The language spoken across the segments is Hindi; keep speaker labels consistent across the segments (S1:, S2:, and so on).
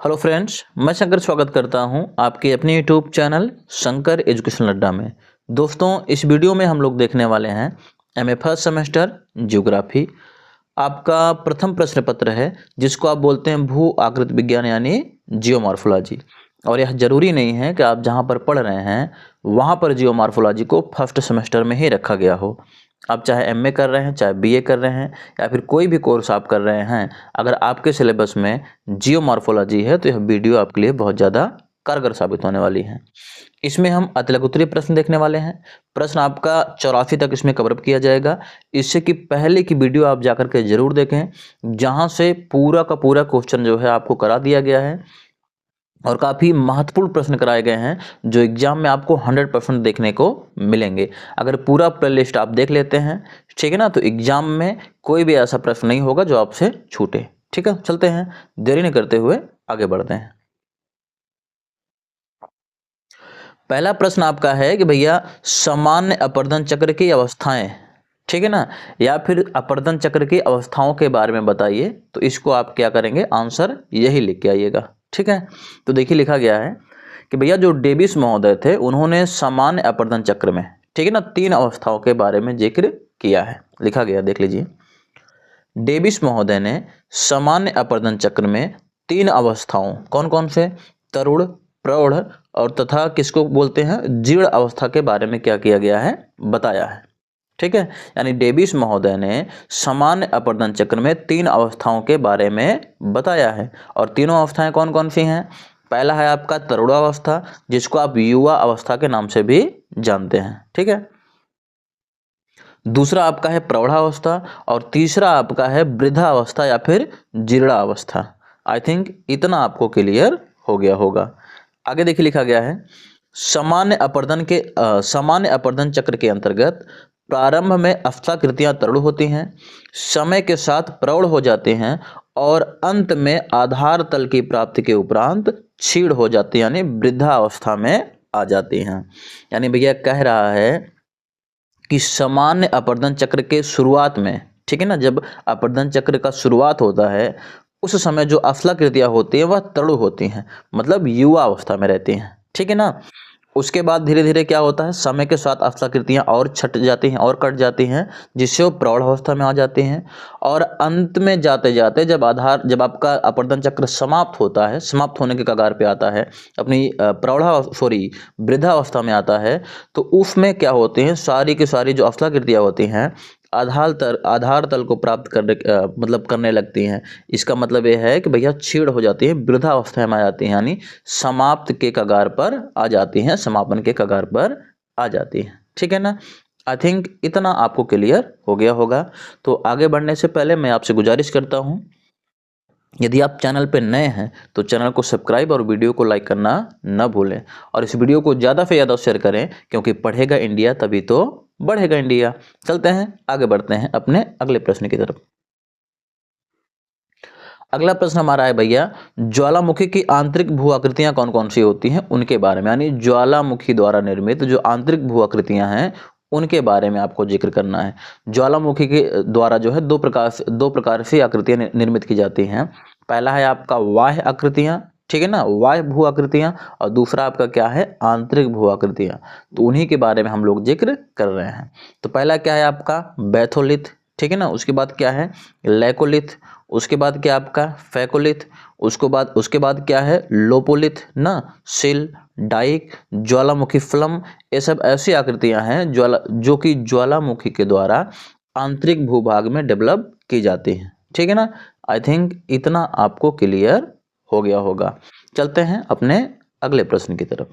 S1: हेलो फ्रेंड्स, मैं शंकर स्वागत करता हूं आपके अपने यूट्यूब चैनल शंकर एजुकेशन अड्डा में। दोस्तों, इस वीडियो में हम लोग देखने वाले हैं एमए फर्स्ट सेमेस्टर ज्योग्राफी। आपका प्रथम प्रश्न पत्र है जिसको आप बोलते हैं भू आकृति विज्ञान यानी जियोमॉर्फोलॉजी। और यह जरूरी नहीं है कि आप जहां पर पढ़ रहे हैं वहां पर जियोमॉर्फोलॉजी को फर्स्ट सेमेस्टर में ही रखा गया हो। आप चाहे एमए कर रहे हैं, चाहे बीए कर रहे हैं या फिर कोई भी कोर्स आप कर रहे हैं, अगर आपके सिलेबस में जियोमॉर्फोलॉजी है तो यह वीडियो आपके लिए बहुत ज़्यादा कारगर साबित होने वाली है। इसमें हम अतिलक उत्तरीय प्रश्न देखने वाले हैं। प्रश्न आपका 84 तक इसमें कवरअप किया जाएगा। इससे कि पहले की वीडियो आप जाकर के जरूर देखें, जहां से पूरा का पूरा क्वेश्चन जो है आपको करा दिया गया है और काफ़ी महत्वपूर्ण प्रश्न कराए गए हैं जो एग्जाम में आपको 100% देखने को मिलेंगे। अगर पूरा प्लेलिस्ट आप देख लेते हैं, ठीक है ना, तो एग्जाम में कोई भी ऐसा प्रश्न नहीं होगा जो आपसे छूटे। ठीक है, चलते हैं, देरी नहीं करते हुए आगे बढ़ते हैं। पहला प्रश्न आपका है कि भैया सामान्य अपर्दन चक्र की अवस्थाएं, ठीक है ना, या फिर अपर्दन चक्र की अवस्थाओं के बारे में बताइए। तो इसको आप क्या करेंगे, आंसर यही लिख के आइएगा। ठीक है, तो देखिए लिखा गया है कि भैया जो डेविस महोदय थे उन्होंने सामान्य अपर्दन चक्र में, ठीक है ना, 3 अवस्थाओं के बारे में जिक्र किया है। लिखा गया, देख लीजिए। डेविस महोदय ने सामान्य अपर्दन चक्र में 3 अवस्थाओं, कौन कौन से, तरुण, प्रौढ़ और तथा किसको बोलते हैं, जीर्ण अवस्था के बारे में क्या किया गया है, बताया है। ठीक है, यानी डेविस महोदय ने सामान्य अपर्दन चक्र में 3 अवस्थाओं के बारे में बताया है। और तीनों अवस्थाएं कौन कौन सी हैं? पहला है आपका तरुणावस्था, जिसको आप युवा अवस्था के नाम से भी जानते हैं। ठीक है, दूसरा आपका है प्रौढ़ावस्था और तीसरा आपका है वृद्धावस्था या फिर जीर्णावस्था। आई थिंक इतना आपको क्लियर हो गया होगा। आगे देखिए लिखा गया है, सामान्य अपर्दन चक्र के अंतर्गत प्रारंभ में अवस्थाकृतियां तरुण होती हैं, समय के साथ प्रौढ़ हो जाते हैं और अंत में आधार तल की प्राप्ति के उपरांत क्षीण हो जाती है, यानी वृद्धावस्था में आ जाती हैं। यानी भैया कह रहा है कि सामान्य अपर्दन चक्र के शुरुआत में, ठीक है ना, जब अपर्दन चक्र का शुरुआत होता है उस समय जो अफलाकृतियां होती हैं वह तरुण होती हैं, मतलब युवा अवस्था में रहती हैं। ठीक है ना, उसके बाद धीरे धीरे क्या होता है, समय के साथ अफलाकृतियां और छट जाती हैं और कट जाती हैं, जिससे वो प्रौढ़ अवस्था में आ जाती हैं। और अंत में जाते जाते जब आपका अपर्दन चक्र समाप्त होता है, समाप्त होने के कगार पे आता है, अपनी वृद्धावस्था में आता है, तो उसमें क्या होते हैं, सारी की सारी जो अफलाकृतियां होती हैं आधार तल को प्राप्त करने लगती हैं। इसका मतलब ये है कि भैया क्षीण हो जाती है, वृद्धावस्था में आ जाती हैं, यानी समाप्त के कगार पर आ जाती हैं, समापन के कगार पर आ जाती हैं। ठीक है ना, आई थिंक इतना आपको क्लियर हो गया होगा। तो आगे बढ़ने से पहले मैं आपसे गुजारिश करता हूं, यदि आप चैनल पर नए हैं तो चैनल को सब्सक्राइब और वीडियो को लाइक करना न भूलें और इस वीडियो को ज़्यादा से ज़्यादा शेयर करें, क्योंकि पढ़ेगा इंडिया तभी तो बढ़ेगा इंडिया। चलते हैं, आगे बढ़ते हैं अपने अगले प्रश्न की तरफ। अगला प्रश्न हमारा है भैया, ज्वालामुखी की आंतरिक भू आकृतियां कौन कौन सी होती हैं उनके बारे में, यानी ज्वालामुखी द्वारा निर्मित जो आंतरिक भू आकृतियां हैं उनके बारे में आपको जिक्र करना है। ज्वालामुखी के द्वारा जो है दो प्रकार से आकृतियां निर्मित की जाती हैं। पहला है आपका बाह्य आकृतियां, ठीक है ना, बाह्य भू आकृतियां, और दूसरा आपका क्या है, आंतरिक भू आकृतियां। तो उन्हीं के बारे में हम लोग जिक्र कर रहे हैं। तो पहला क्या है आपका बैथोलिथ, ठीक है ना, उसके बाद क्या है लैकोलिथ, उसके बाद क्या आपका फैकोलिथ, उसके बाद क्या है लोपोलिथ ना, सिल, डाइक, ज्वालामुखी फलम, ये सब ऐसी आकृतियां हैं जो कि ज्वालामुखी के द्वारा आंतरिक भूभाग में डेवलप की जाती हैं। ठीक है ना, आई थिंक इतना आपको क्लियर हो गया होगा। चलते हैं अपने अगले प्रश्न की तरफ।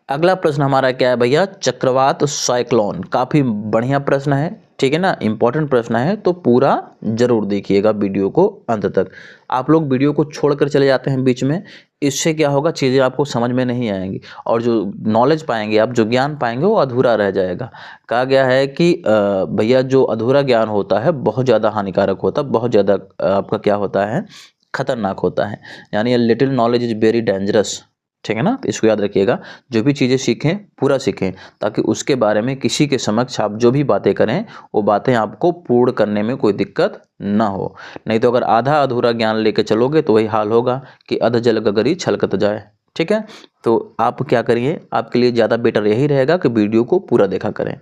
S1: अगला प्रश्न हमारा क्या है भैया, चक्रवात साइक्लोन। काफी बढ़िया प्रश्न है, ठीक है ना, इंपॉर्टेंट प्रश्न है, तो पूरा जरूर देखिएगा वीडियो को अंत तक। आप लोग वीडियो को छोड़कर चले जाते हैं बीच में, इससे क्या होगा, चीज़ें आपको समझ में नहीं आएंगी और जो नॉलेज पाएंगे आप, जो ज्ञान पाएंगे वो अधूरा रह जाएगा। कहा गया है कि भैया जो अधूरा ज्ञान होता है बहुत ज़्यादा हानिकारक होता है, बहुत ज़्यादा आपका क्या होता है, खतरनाक होता है। यानी little knowledge is very dangerous. ठीक है ना। तो इसको याद रखिएगा, जो भी चीज़ें सीखें पूरा सीखें, ताकि उसके बारे में किसी के समक्ष आप जो भी बातें करें वो बातें आपको पूर्ण करने में कोई दिक्कत ना हो। नहीं तो अगर आधा अधूरा ज्ञान लेके चलोगे तो वही हाल होगा कि अध जल गगरी छलकत जाए। ठीक है, तो आप क्या करिए, आपके लिए ज़्यादा बेटर यही रहेगा कि वीडियो को पूरा देखा करें।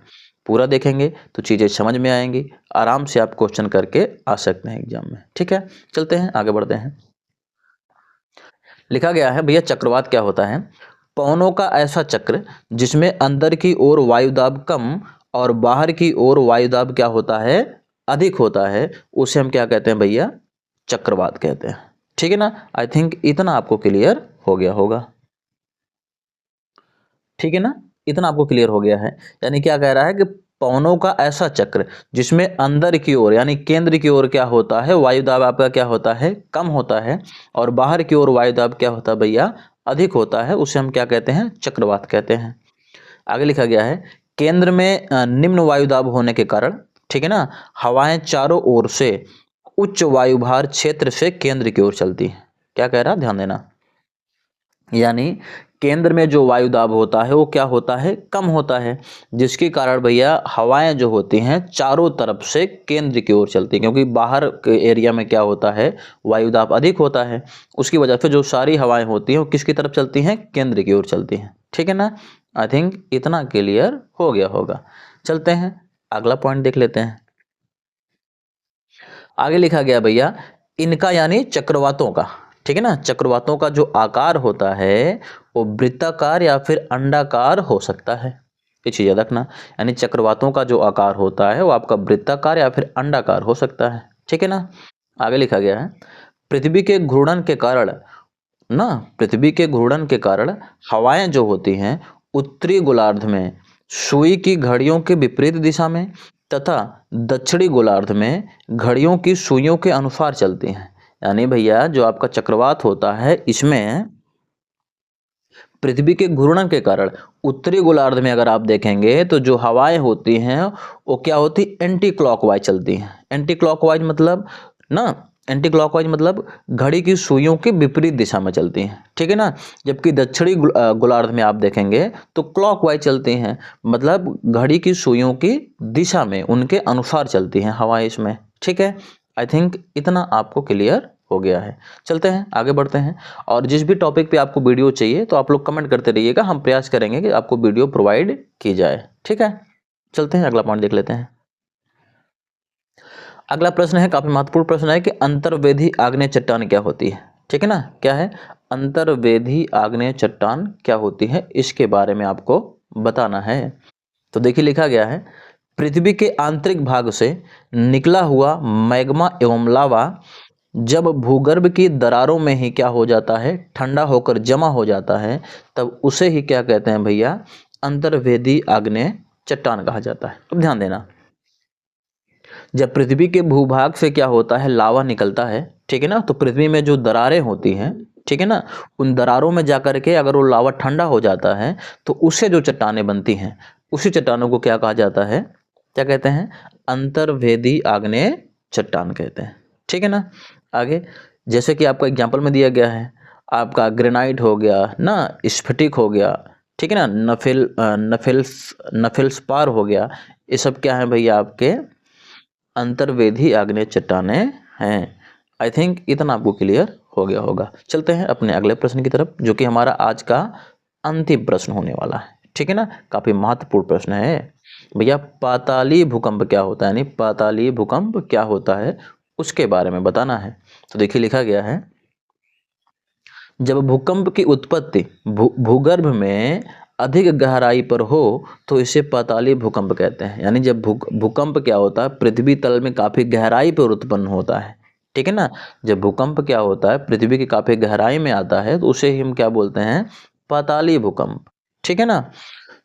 S1: पूरा देखेंगे तो चीज़ें समझ में आएंगी, आराम से आप क्वेश्चन करके आ सकते हैं एग्जाम में। ठीक है, चलते हैं आगे बढ़ते हैं। लिखा गया है भैया, चक्रवात क्या होता है? पवनों का ऐसा चक्र जिसमें अंदर की ओर वायुदाब कम और बाहर की ओर वायुदाब क्या होता है, अधिक होता है, उसे हम क्या कहते हैं भैया? चक्रवात कहते हैं। ठीक है ना। आई थिंक इतना आपको क्लियर हो गया होगा। ठीक है ना, इतना आपको क्लियर हो गया है। यानी क्या कह रहा है कि पवनों का ऐसा चक्र जिसमें अंदर की ओर यानी केंद्र की ओर क्या होता है, वायुदाब आपका क्या होता है, कम होता है, और बाहर की ओर वायुदाब क्या होता है भैया, अधिक होता है, उसे हम क्या कहते हैं? चक्रवात कहते हैं। आगे लिखा गया है, केंद्र में निम्न वायुदाब होने के कारण, ठीक है ना, हवाएं चारों ओर से उच्च वायुभार क्षेत्र से केंद्र की ओर चलती है। क्या कह रहा है, ध्यान देना। यानी केंद्र में जो वायुदाब होता है वो क्या होता है, कम होता है, जिसके कारण भैया हवाएं जो होती हैं चारों तरफ से केंद्र की ओर चलती हैं, क्योंकि बाहर के एरिया में क्या होता है, वायुदाब अधिक होता है, उसकी वजह से जो सारी हवाएं होती हैं वो किसकी तरफ चलती हैं, केंद्र की ओर चलती हैं। ठीक है ना। आई थिंक इतना क्लियर हो गया होगा। चलते हैं अगला पॉइंट देख लेते हैं। आगे लिखा गया भैया, इनका यानी चक्रवातों का, ठीक है ना, चक्रवातों का जो आकार होता है वो वृत्ताकार या फिर अंडाकार हो सकता है। ये चीज याद रखना। यानी चक्रवातों का जो आकार होता है वो आपका वृत्ताकार या फिर अंडाकार हो सकता है। ठीक है ना। आगे लिखा गया है, पृथ्वी के घूर्णन के कारण ना, पृथ्वी के घूर्णन के कारण हवाएं जो होती हैं उत्तरी गोलार्ध में सुई की घड़ियों के विपरीत दिशा में तथा दक्षिणी गोलार्ध में घड़ियों की सुइयों के अनुसार चलती हैं। यानी भैया जो आपका चक्रवात होता है इसमें पृथ्वी के घूर्णन के कारण उत्तरी गोलार्ध में अगर आप देखेंगे तो जो हवाएं होती हैं वो क्या होती, एंटी क्लॉकवाइज चलती हैं। एंटी क्लॉकवाइज मतलब ना, एंटी क्लॉकवाइज मतलब घड़ी की सुइयों के विपरीत दिशा में चलती हैं। ठीक है ना। जबकि दक्षिणी गोलार्ध में आप देखेंगे तो क्लॉकवाइज चलती हैं, मतलब घड़ी की सुइयों की दिशा में उनके अनुसार चलती हैं हवाएं इसमें। ठीक है। आई थिंक इतना आपको क्लियर हो गया है। चलते हैं आगे बढ़ते हैं। और जिस भी टॉपिक पे आपको वीडियो चाहिए तो आप लोग कमेंट करते रहिएगा, हम प्रयास करेंगे कि आपको वीडियो प्रोवाइड की जाए। ठीक है, चलते हैं अगला पॉइंट देख लेते हैं। अगला प्रश्न है, काफी महत्वपूर्ण प्रश्न है कि अंतर्वेधी आग्नेय चट्टान क्या होती है। ठीक है ना, क्या है अंतर्वेधी आग्नेय चट्टान क्या होती है, इसके बारे में आपको बताना है। तो देखिए लिखा गया है, पृथ्वी के आंतरिक भाग से निकला हुआ मैग्मा एवं लावा जब भूगर्भ की दरारों में ही क्या हो जाता है, ठंडा होकर जमा हो जाता है, तब उसे ही क्या कहते हैं भैया, अंतर्वेदी आग्नेय चट्टान कहा जाता है। अब ध्यान देना, जब पृथ्वी के भूभाग से क्या होता है, लावा निकलता है, ठीक है ना, तो पृथ्वी में जो दरारें होती हैं, ठीक है ना, उन दरारों में जाकर के अगर वो लावा ठंडा हो जाता है तो उससे जो चट्टानें बनती हैं, उसी चट्टानों को क्या कहा जाता है, क्या कहते हैं, अंतर्वेदी आग्नेय चट्टान कहते हैं। ठीक है ना। आगे जैसे कि आपका एग्जाम्पल में दिया गया है, आपका ग्रेनाइट हो गया ना, स्फटिक हो गया, ठीक है ना, नफेल्सपार हो गया, ये सब क्या है भैया, आपके अंतर्वेदी आग्नेय चट्टानें हैं। आई थिंक इतना आपको क्लियर हो गया होगा। चलते हैं अपने अगले प्रश्न की तरफ, जो कि हमारा आज का अंतिम प्रश्न होने वाला है। ठीक है ना, काफी महत्वपूर्ण प्रश्न है भैया, पाताली भूकंप क्या होता है, यानी पाताली भूकंप क्या होता है उसके बारे में बताना है। तो देखिए लिखा गया है, जब भूकंप की उत्पत्ति भूगर्भ में अधिक गहराई पर हो तो इसे पाताली भूकंप कहते हैं। यानी जब भूकंप क्या होता है, पृथ्वी तल में काफी गहराई पर उत्पन्न होता है। ठीक है ना, जब भूकंप क्या होता है पृथ्वी की काफी गहराई में आता है तो उसे ही हम क्या बोलते हैं, पाताली भूकंप। ठीक है ना।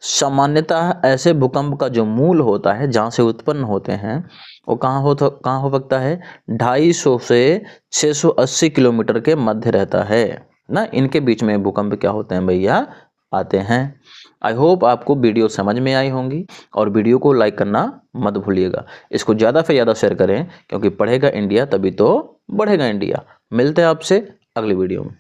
S1: सामान्यतः ऐसे भूकंप का जो मूल होता है, जहाँ से उत्पन्न होते हैं, वो कहाँ हो सकता है, 250 से 680 किलोमीटर के मध्य रहता है ना। इनके बीच में भूकंप क्या होते हैं भैया, आते हैं। आई होप आपको वीडियो समझ में आई होंगी, और वीडियो को लाइक करना मत भूलिएगा। इसको ज़्यादा से ज़्यादा शेयर करें, क्योंकि पढ़ेगा इंडिया तभी तो बढ़ेगा इंडिया। मिलते हैं आपसे अगली वीडियो में।